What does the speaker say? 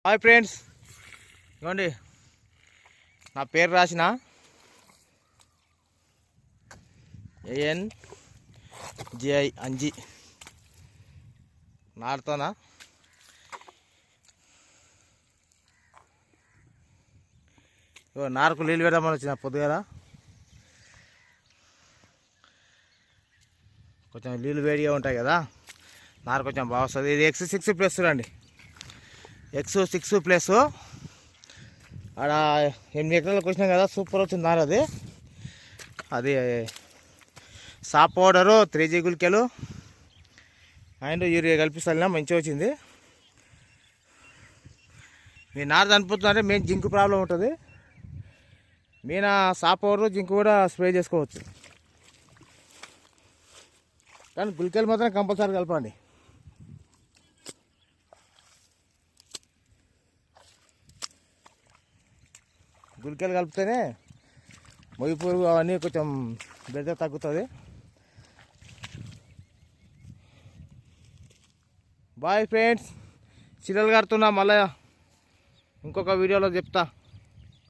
Hi friends, ఇవ్వండి నా పేరు రాసిన ANGI అంజి నాడుతోనా. నారుకు నీళ్ళు పెడదామని వచ్చిన పొద్దుగల. కొంచెం నీళ్ళు వేడిగా ఉంటాయి కదా, నారు కొంచెం బాగా వస్తుంది. ఇది X6+ చూడండి, X6+ ఆడ 8 ఎకరాలకు వచ్చినాం కదా, సూపర్ వచ్చింది నారు. అది సాప్ పౌడరు 3G గుళికలు అండ్ యూరియా కలిపిస్తాను, మంచిగా వచ్చింది. మీ నారు చనిపోతుందంటే మెయిన్ జింక్ ప్రాబ్లం ఉంటుంది. మీన సాప్ పౌడరు జింక్ కూడా స్ప్రే చేసుకోవచ్చు, కానీ గుళికలు మాత్రం కంపల్సరీ కలపండి. గుళికలు కలిపితేనే మొగి పురుగు అవన్నీ కొంచెం బెడద తగ్గుతుంది. బాయ్ ఫ్రెండ్స్, చిల్లలు కడుతున్నా, మళ్ళీ ఇంకొక వీడియోలో చెప్తా.